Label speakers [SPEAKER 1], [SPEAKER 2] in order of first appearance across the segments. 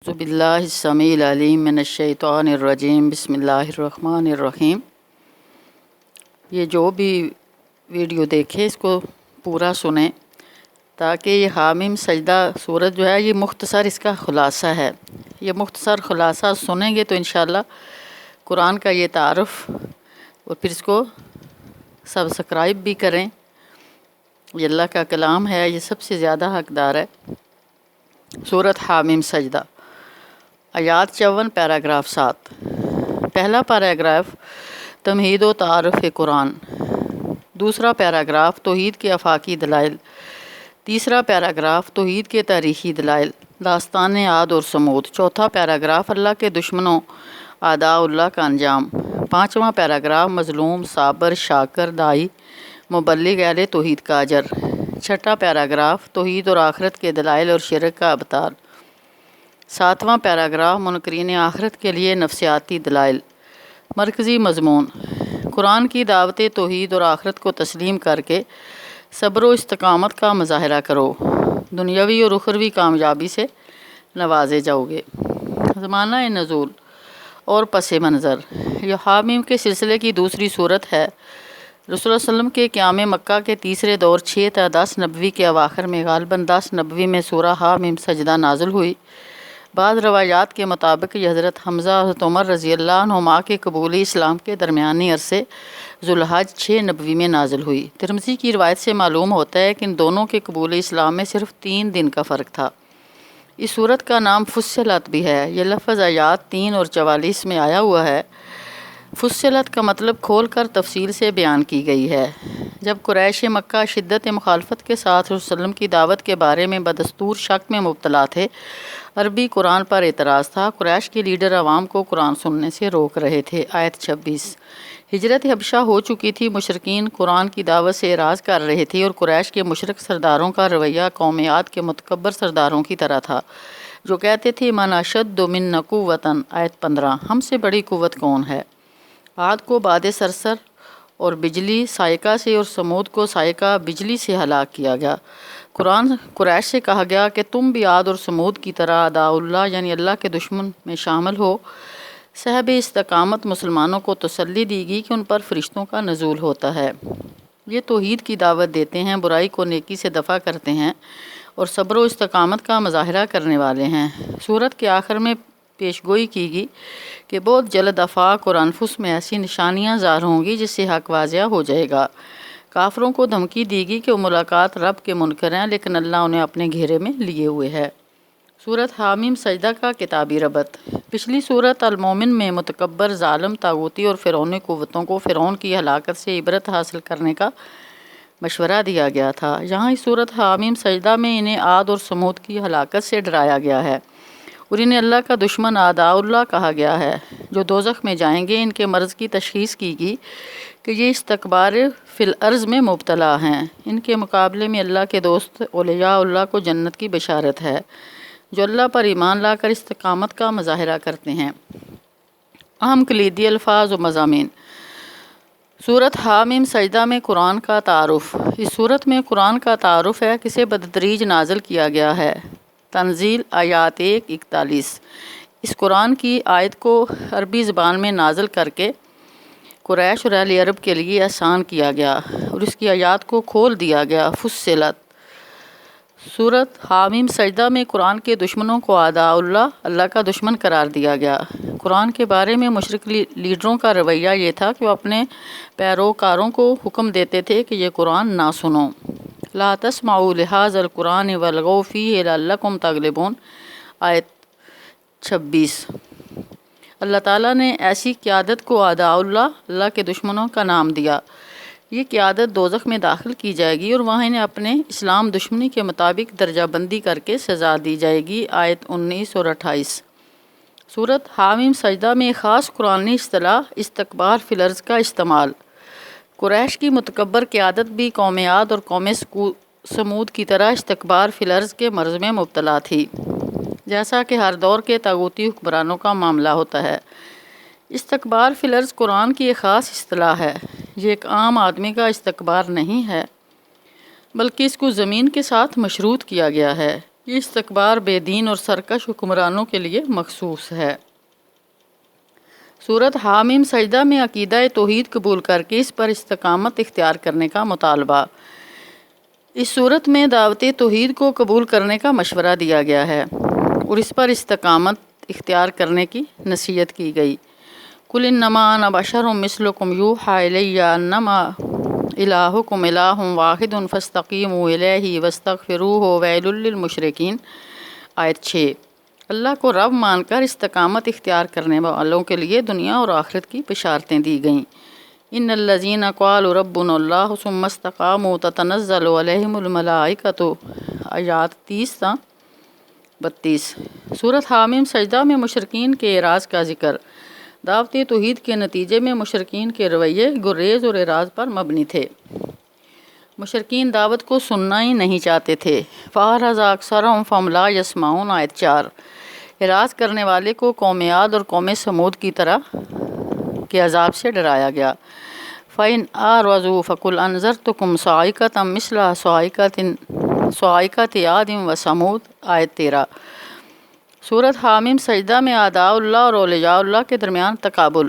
[SPEAKER 1] اعوذ باللہ السمیع العلیم من الشیطان الرجیم بسم اللہ الرحمن الرحیم۔ یہ جو بھی ویڈیو دیکھے اس کو پورا سنیں تاکہ یہ حامیم سجدہ سورت جو ہے یہ مختصر اس کا خلاصہ ہے۔ یہ مختصر خلاصہ سنیں گے تو انشاءاللہ قرآن کا یہ تعارف، اور پھر اس کو سبسکرائب بھی کریں۔ یہ اللہ کا کلام ہے، یہ سب سے زیادہ حقدار ہے۔ سورت حامیم سجدہ، آیات 54 پیراگراف 7۔ پہلا پیراگراف تمہید و تعارف قرآن، دوسرا پیراگراف توحید کے آفاقی دلائل، تیسرا پیراگراف توحید کے تاریخی دلائل، داستان عاد اور سمود، چوتھا پیراگراف اللہ کے دشمنوں اعداء اللہ کا انجام، پانچواں پیراگراف مظلوم، صابر، شاکر، دائی، مبلغ اہل توحید کا اجر، چھٹا پیراگراف توحید اور آخرت کے دلائل اور شرک کا ابطال، ساتواں پیراگراف منکرین آخرت کے لیے نفسیاتی دلائل۔ مرکزی مضمون: قرآن کی دعوت توحید اور آخرت کو تسلیم کر کے صبر و استقامت کا مظاہرہ کرو، دنیاوی اور اخروی کامیابی سے نوازے جاؤ گے۔ زمانہ نزول اور پس منظر: یہ حامیم کے سلسلے کی دوسری صورت ہے۔ رسول اللہ علیہ وسلم کے قیام مکہ کے تیسرے دور 6 تا 10 نبوی کے اواخر میں غالباً 10 نبوی میں سورہ حامیم سجدہ نازل ہوئی۔ بعض روایات کے مطابق یہ حضرت حمزہ اور حضرت عمر رضی اللہ عنہما کے قبول اسلام کے درمیانی عرصے ذوالحج 6 نبوی میں نازل ہوئی۔ ترمذی کی روایت سے معلوم ہوتا ہے کہ ان دونوں کے قبول اسلام میں صرف 3 دن کا فرق تھا۔ اس صورت کا نام فصلت بھی ہے۔ یہ لفظ آیات 3 اور 44 میں آیا ہوا ہے۔ فصلت کا مطلب کھول کر تفصیل سے بیان کی گئی ہے۔ جب قریش مکہ شدت مخالفت کے ساتھ رسول اللہ علیہ وسلم کی دعوت کے بارے میں بدستور شک میں مبتلا تھے، عربی قرآن پر اعتراض تھا، قریش کے لیڈر عوام کو قرآن سننے سے روک رہے تھے۔ آیت 26۔ ہجرت حبشہ ہو چکی تھی، مشرکین قرآن کی دعوت سے اعراض کر رہے تھے اور قریش کے مشرک سرداروں کا رویہ قوم عاد کے متکبر سرداروں کی طرح تھا جو کہتے تھے من اشد منا قوۃ۔ آیت 15۔ ہم سے بڑی قوت کون ہے؟ عاد کو باد صرصر اور بجلی صاعقہ سے اور سمود کو صاعقہ بجلی سے ہلاک کیا گیا۔ قرآن قریش سے کہا گیا کہ تم بھی عاد اور سمود کی طرح اعداء اللہ یعنی اللہ کے دشمن میں شامل ہو۔ صاحب استقامت مسلمانوں کو تسلی دی گئی کہ ان پر فرشتوں کا نزول ہوتا ہے۔ یہ توحید کی دعوت دیتے ہیں، برائی کو نیکی سے دفع کرتے ہیں اور صبر و استقامت کا مظاہرہ کرنے والے ہیں۔ سورت کے آخر میں پیشگوئی کی گئی کہ بہت جلد آفاق اور انفس میں ایسی نشانیاں ظاہر ہوں گی جس سے حق واضح ہو جائے گا۔ کافروں کو دھمکی دی گئی کہ وہ ملاقات رب کے منکر ہیں لیکن اللہ انہیں اپنے گھیرے میں لیے ہوئے ہے۔ سورت حامیم سجدہ کا کتابی ربط: پچھلی سورت المومن میں متکبر، ظالم، طاغوتی اور فرعونی قوتوں کو فرعون کی ہلاکت سے عبرت حاصل کرنے کا مشورہ دیا گیا تھا۔ یہاں اس سورت حامیم سجدہ میں انہیں عاد اور سمود کی ہلاکت سے ڈرایا گیا ہے اور انہیں اللہ کا دشمن اعداء اللہ کہا گیا ہے جو دوزخ میں جائیں گے۔ ان کے مرض کی تشخیص کی گئی کہ یہ استکبار فی الارض میں مبتلا ہیں۔ ان کے مقابلے میں اللہ کے دوست اولیاء اللہ کو جنت کی بشارت ہے جو اللہ پر ایمان لا کر استقامت کا مظاہرہ کرتے ہیں۔ اہم کلیدی الفاظ و مضامین: سورت حامیم سجدہ میں قرآن کا تعارف۔ اس سورت میں قرآن کا تعارف ہے کسے بتدریج نازل کیا گیا ہے۔ تنزیل آیات 1-41۔ اس قرآن کی آیت کو عربی زبان میں نازل کر کے قریش اور اہل عرب کے لیے آسان کیا گیا اور اس کی آیات کو کھول دیا گیا۔ فصلت۔ سورت حامیم سجدہ میں قرآن کے دشمنوں کو اعداء اللہ، اللہ کا دشمن قرار دیا گیا۔ قرآن کے بارے میں مشرک لیڈروں کا رویہ یہ تھا کہ وہ اپنے پیروکاروں کو حکم دیتے تھے کہ یہ قرآن نہ سنو۔ لا تسمعوا لہذا القرآن والغوا فیہ لعلکم تغلبون۔ آیت 26۔ اللہ تعالیٰ نے ایسی قیادت کو اعداء اللہ، اللہ کے دشمنوں کا نام دیا۔ یہ قیادت دوزخ میں داخل کی جائے گی اور وہاں انہیں اپنے اسلام دشمنی کے مطابق درجہ بندی کر کے سزا دی جائے گی۔ آیت 19 اور 28۔ سورت حامیم سجدہ میں خاص قرآنی اصطلاح استکبار فی الارض کا استعمال۔ قریش کی متکبر قیادت بھی قوم عاد اور قوم سمود کی طرح استکبار فی الارض کے مرض میں مبتلا تھی، جیسا کہ ہر دور کے طاغوتی حکمرانوں کا معاملہ ہوتا ہے۔ استکبار فی الارض قرآن کی ایک خاص اصطلاح ہے۔ یہ ایک عام آدمی کا استکبار نہیں ہے بلکہ اس کو زمین کے ساتھ مشروط کیا گیا ہے۔ یہ استکبار بے دین اور سرکش حکمرانوں کے لیے مخصوص ہے۔ سورت حامیم سجدہ میں عقیدہ توحید قبول کر کے اس پر استقامت اختیار کرنے کا مطالبہ۔ اس صورت میں دعوت توحید کو قبول کرنے کا مشورہ دیا گیا ہے اور اس پر استقامت اختیار کرنے کی نصیحت کی گئی۔ قل انما انا بشر مثلکم یوحی الی انما الہکم الہ واحد فاستقیموا الیہ واستغفروہ ویل للمشرکین۔ آیت 6۔ اللہ کو رب مان کر استقامت اختیار کرنے والوں کے لیے دنیا اور آخرت کی بشارتیں دی گئیں۔ ان الذین قالوا ربنا اللہ ثم استقاموا تتنزل علیہم الملائکۃ۔ آیات 30 تا 32۔ سورۃ حامیم سجدہ میں مشرکین کے اعراض کا ذکر۔ دعوت توحید کے نتیجے میں مشرکین کے رویے گریز اور اعراض پر مبنی تھے۔ مشرکین دعوت کو سننا ہی نہیں چاہتے تھے۔ فَأَعْرَضَ أَكْثَرُهُمْ فَهُمْ لَا يَسْمَعُونَ۔ آیت 4۔ اعراض کرنے والے کو قوم عاد اور قوم سمود کی طرح کے عذاب سے ڈرایا گیا۔ فَإِنْ أَعْرَضُوا فَقُلْ أَنذَرْتُكُمْ صَاعِقَةً مِثْلَ صَاعِقَةِ عَادٍ وَثَمُودَ۔ آیت 13۔ سورت حامیم سجدہ میں اعداء اللہ اور اولیاء اللہ کے درمیان تقابل۔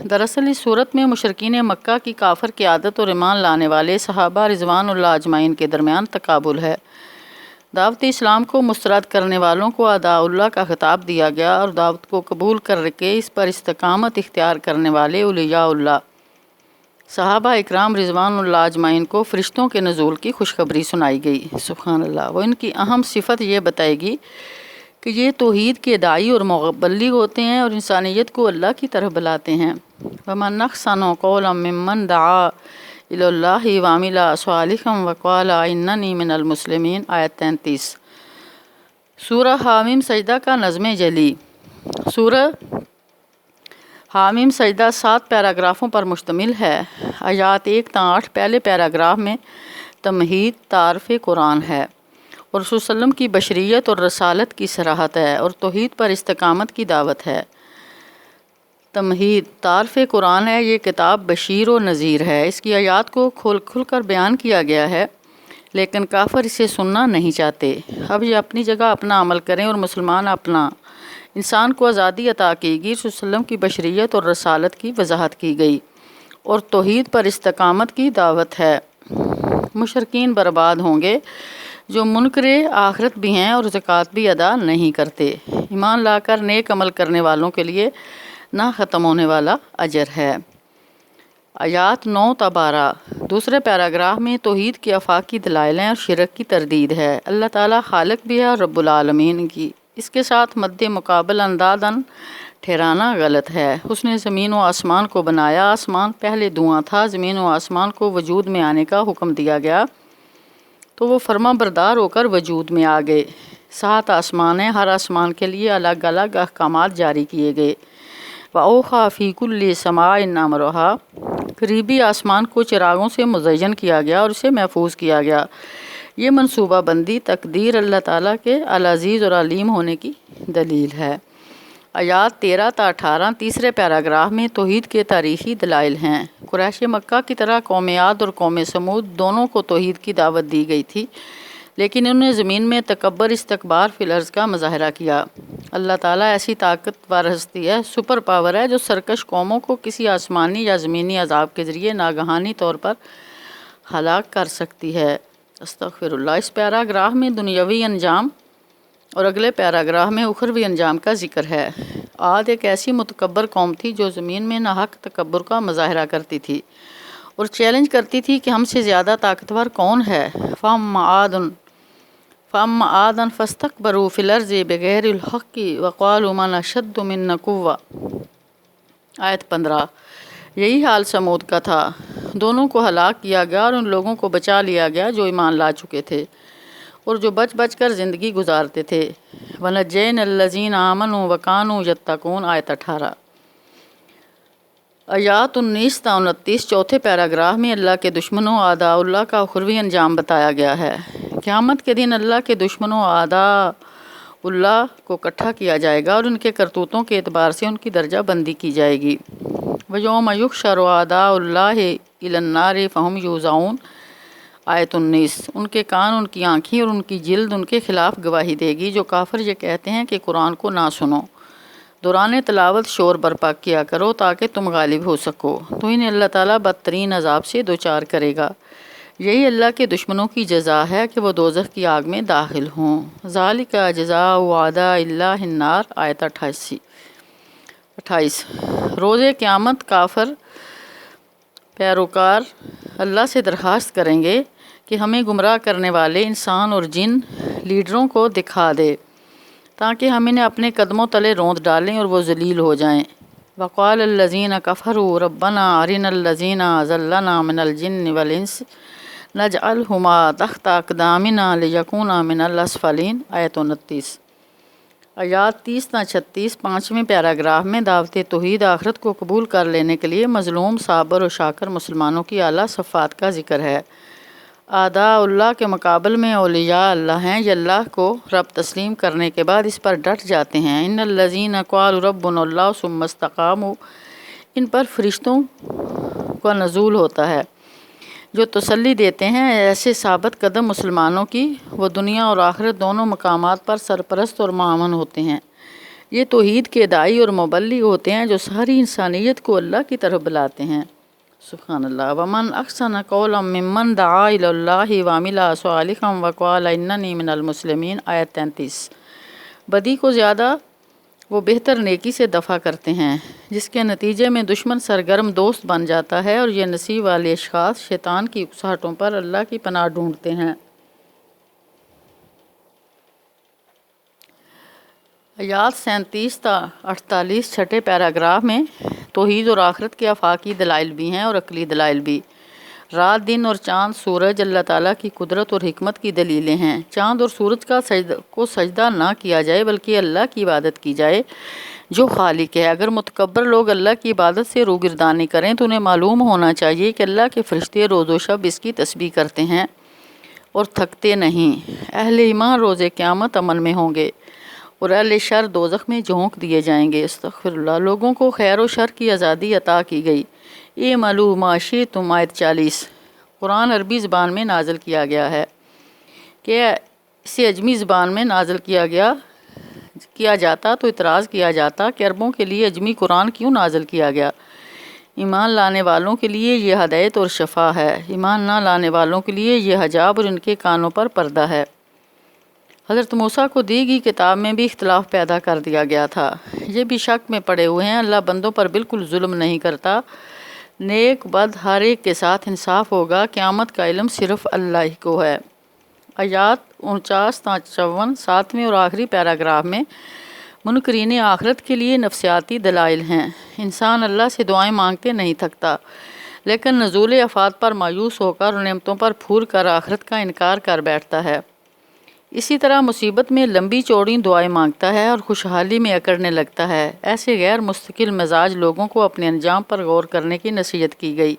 [SPEAKER 1] دراصل اس صورت میں مشرکین مکہ کی کافر قیادت اور ایمان لانے والے صحابہ رضوان اللہ اجمعین کے درمیان تقابل ہے۔ دعوت اسلام کو مسترد کرنے والوں کو اعداء اللہ کا خطاب دیا گیا اور دعوت کو قبول کر کے اس پر استقامت اختیار کرنے والے اولیاء اللہ صحابہ اکرام رضوان اللہ اجمعین کو فرشتوں کے نزول کی خوشخبری سنائی گئی۔ سبحان اللہ۔ وہ ان کی اہم صفت یہ بتائے گی کہ یہ توحید کے داعی اور مبلغ ہوتے ہیں اور انسانیت کو اللہ کی طرف بلاتے ہیں۔ وَمَنْ أَحْسَنُ قَوْلًا مِّمَّنْ دَعَا إِلَى اللَّهِ وَعَمِلَ صَالِحًا وَقَالَ إِنَّنِي مِنَ الْمُسْلِمِينَ۔ آیت 33۔ سورہ حامیم سجدہ کا نظم جلی۔ سورہ حامیم سجدہ 7 پیراگرافوں پر مشتمل ہے۔ آیات 1 تا 8 پہلے پیراگراف میں تمہید تعارف قرآن ہے اور رسول صلی اللہ علیہ وسلم کی بشریت اور رسالت کی صراحت ہے اور توحید پر استقامت کی دعوت ہے۔ تمہید تعارف قرآن ہے۔ یہ کتاب بشیر و نذیر ہے۔ اس کی آیات کو کھل کر بیان کیا گیا ہے لیکن کافر اسے سننا نہیں چاہتے۔ اب یہ اپنی جگہ اپنا عمل کریں اور مسلمان اپنا۔ انسان کو آزادی عطا کی گئی۔ رسول صلی اللہ علیہ وسلم کی بشریت اور رسالت کی وضاحت کی گئی اور توحید پر استقامت کی دعوت ہے۔ مشرکین برباد ہوں گے جو منکر آخرت بھی ہیں اور زکوٰۃ بھی ادا نہیں کرتے۔ ایمان لا کر نیک عمل کرنے والوں کے لیے نہ ختم ہونے والا اجر ہے۔ آیات 9 تا 12۔ دوسرے پیراگراف میں توحید کے آفاقی دلائل ہیں اور شرک کی تردید ہے۔ اللہ تعالیٰ خالق بھی ہے اور رب العالمین کی۔ اس کے ساتھ مد مقابل اندادن ٹھہرانا غلط ہے۔ اس نے زمین و آسمان کو بنایا۔ آسمان پہلے دھواں تھا۔ زمین و آسمان کو وجود میں آنے کا حکم دیا گیا تو وہ فرما بردار ہو کر وجود میں آ گئے۔ 7 آسمان ہیں۔ ہر آسمان کے لیے الگ الگ احکامات جاری کیے گئے۔ وَأَوْحَىٰ فِي كُلِّ سَمَاءٍ أَمْرَهَا۔ قریبی آسمان کو چراغوں سے مزین کیا گیا اور اسے محفوظ کیا گیا۔ یہ منصوبہ بندی تقدیر اللہ تعالیٰ کے العزیز اور علیم ہونے کی دلیل ہے۔ آیات 13 تا 18۔ تیسرے پیراگراف میں توحید کے تاریخی دلائل ہیں۔ قریش مکہ کی طرح قوم عاد اور قوم سمود دونوں کو توحید کی دعوت دی گئی تھی لیکن انہوں نے زمین میں تکبر استکبار فی الارض کا مظاہرہ کیا۔ اللہ تعالیٰ ایسی طاقتور ہستی ہے، سپر پاور ہے جو سرکش قوموں کو کسی آسمانی یا زمینی عذاب کے ذریعے ناگہانی طور پر ہلاک کر سکتی ہے۔ استغفر اللہ۔ اس پیراگراف میں دنیاوی انجام اور اگلے پیراگراف میں اخروی انجام کا ذکر ہے۔ عاد ایک ایسی متکبر قوم تھی جو زمین میں ناحق تکبر کا مظاہرہ کرتی تھی اور چیلنج کرتی تھی کہ ہم سے زیادہ طاقتور کون ہے۔ فَأَمَّا عَادٌ فَاسْتَكْبَرُوا فِي الْأَرْضِ بِغَيْرِ الْحَقِّ وَقَالُوا مَنْ أَشَدُّ مِنَّا قُوَّةً۔ آیت 15۔ یہی حال سمود کا تھا۔ دونوں کو ہلاک کیا گیا اور ان لوگوں کو بچا لیا گیا جو ایمان لا چکے تھے اور جو بچ بچ کر زندگی گزارتے تھے۔ وَنَجَّيْنَا الَّذِينَ آمَنُوا وَكَانُوا يَتَّقُونَ۔ آیت 18۔ آیات 19 تا 29۔ چوتھے پیراگراف میں اللہ کے دشمنوں اعداء اللہ کا اخروی انجام بتایا گیا ہے۔ قیامت کے دن اللہ کے دشمنوں اعداء اللہ کو اکٹھا کیا جائے گا اور ان کے کرتوتوں کے اعتبار سے ان کی درجہ بندی کی جائے گی۔ وَيَوْمَ يُحْشَرُ أَعْدَاءُ اللَّهِ إِلَى النَّارِ فَهُمْ يُوزَعُونَ۔ آیت 19۔ ان کے کان، ان کی آنکھیں اور ان کی جلد ان کے خلاف گواہی دے گی۔ جو کافر یہ کہتے ہیں کہ قرآن کو نہ سنو، دوران تلاوت شور برپا کیا کرو تاکہ تم غالب ہو سکو، تو انہیں اللہ تعالیٰ بدترین عذاب سے دوچار کرے گا۔ یہی اللہ کے دشمنوں کی جزا ہے کہ وہ دوزخ کی آگ میں داخل ہوں۔ ذالک جزاء اعداء اللہ النار، آیت 28۔ روز قیامت کافر پیروکار اللہ سے درخواست کریں گے کہ ہمیں گمراہ کرنے والے انسان اور جن لیڈروں کو دکھا دے تاکہ ہم انہیں اپنے قدموں تلے روند ڈالیں اور وہ ذلیل ہو جائیں۔ وقال الذین کفروا ربنا ارنا الذین اضلنا من الجن والانس نجعلہما تحت اقدامنا لیکونا من الاسفلین، آیت 29۔ آیات 30 تا 36 پانچویں پیراگراف میں دعوت توحید آخرت کو قبول کر لینے کے لیے مظلوم، صابر اور شاکر مسلمانوں کی اعلیٰ صفات کا ذکر ہے۔ اعداء اللہ کے مقابل میں اولیاء اللہ ہیں، یہ اللہ کو رب تسلیم کرنے کے بعد اس پر ڈٹ جاتے ہیں۔ ان الذین قالوا ربنا اللہ ثم استقاموا، ان پر فرشتوں کا نزول ہوتا ہے جو تسلی دیتے ہیں ایسے ثابت قدم مسلمانوں کی، وہ دنیا اور آخرت دونوں مقامات پر سرپرست اور معاون ہوتے ہیں۔ یہ توحید کے داعی اور مبلغ ہوتے ہیں جو ساری انسانیت کو اللہ کی طرف بلاتے ہیں۔ سبحان اللہ۔ ومن احسن قولا ممن دعا الی اللہ وعمل صالحا وقال اننی من المسلمین، آیت 33۔ بدی کو زیادہ وہ بہتر نیکی سے دفع کرتے ہیں جس کے نتیجے میں دشمن سرگرم دوست بن جاتا ہے، اور یہ نصیب والے اشخاص شیطان کی اکساہٹوں پر اللہ کی پناہ ڈھونڈتے ہیں۔ آیات 37 تا 48 چھٹے پیراگراف میں توحید اور آخرت کے آفاقی دلائل بھی ہیں اور عقلی دلائل بھی۔ رات، دن اور چاند، سورج اللہ تعالیٰ کی قدرت اور حکمت کی دلیلیں ہیں۔ چاند اور سورج کو سجدہ نہ کیا جائے بلکہ اللہ کی عبادت کی جائے جو خالق ہے۔ اگر متکبر لوگ اللہ کی عبادت سے روگردانی کریں تو انہیں معلوم ہونا چاہیے کہ اللہ کے فرشتے روز و شب اس کی تسبیح کرتے ہیں اور تھکتے نہیں۔ اہل ایمان روز قیامت امن میں ہوں گے اور اہل شر دوزخ میں جھونک دیے جائیں گے۔ استغفر اللہ۔ لوگوں کو خیر و شر کی آزادی عطا کی گئی۔ اعملوا ما شئتم، آیت 40۔ قرآن عربی زبان میں نازل کیا گیا ہے کہ اسے عجمی زبان میں نازل کیا جاتا تو اعتراض کیا جاتا کہ عربوں کے لیے عجمی قرآن کیوں نازل کیا گیا؟ ایمان لانے والوں کے لیے یہ ہدایت اور شفا ہے، ایمان نہ لانے والوں کے لیے یہ حجاب اور ان کے کانوں پر پردہ ہے۔ حضرت موسیٰ کو دی گئی کتاب میں بھی اختلاف پیدا کر دیا گیا تھا، یہ بھی شک میں پڑے ہوئے ہیں۔ اللہ بندوں پر بالکل ظلم نہیں کرتا، نیک بد ہر ایک کے ساتھ انصاف ہوگا۔ قیامت کا علم صرف اللہ ہی کو ہے۔ آیات 49 تا 54 ساتویں اور آخری پیراگراف میں منکرین آخرت کے لیے نفسیاتی دلائل ہیں۔ انسان اللہ سے دعائیں مانگتے نہیں تھکتا، لیکن نزول آفات پر مایوس ہو کر اور نعمتوں پر پھول کر آخرت کا انکار کر بیٹھتا ہے۔ اسی طرح مصیبت میں لمبی چوڑی دعائیں مانگتا ہے اور خوشحالی میں اکڑنے لگتا ہے۔ ایسے غیر مستقل مزاج لوگوں کو اپنے انجام پر غور کرنے کی نصیحت کی گئی۔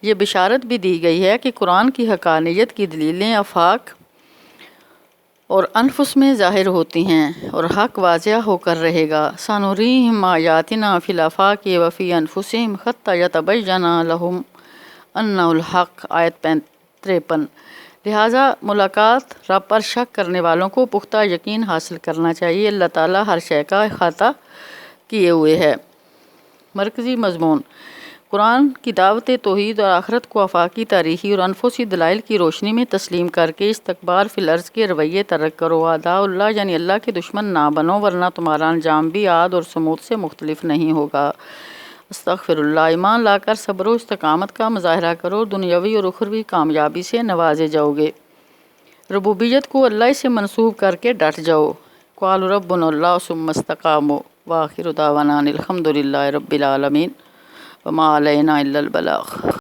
[SPEAKER 1] یہ بشارت بھی دی گئی ہے کہ قرآن کی حقانیت کی دلیلیں آفاق اور انفس میں ظاہر ہوتی ہیں اور حق واضح ہو کر رہے گا۔ سنریہم آیاتنا فی الآفاق وفی انفسہم حتی یتبین لہم انہ الحق، آیت 53۔ لہٰذا ملاقات رب پر شک کرنے والوں کو پختہ یقین حاصل کرنا چاہیے۔ اللہ تعالیٰ ہر شے کا احاطہ کیے ہوئے ہے۔ مرکزی مضمون: قرآن کی دعوت توحید اور آخرت کو آفاقی، تاریخی اور انفسی دلائل کی روشنی میں تسلیم کر کے استکبار فی الارض کے رویے ترک کرو۔ اعداء اللہ یعنی اللہ کے دشمن نہ بنو، ورنہ تمہارا انجام بھی عاد اور سمود سے مختلف نہیں ہوگا۔ استغفر اللہ۔ ایمان لا کر صبر و استقامت کا مظاہرہ کرو، دنیاوی اور اخروی کامیابی سے نوازے جاؤ گے۔ ربوبیت کو اللہ سے منسوب کر کے ڈٹ جاؤ۔ قالوا ربنا اللہ ثم استقاموا، وآخر دعوانا الحمد للہ رب العالمین، وما علینا الا البلاغ۔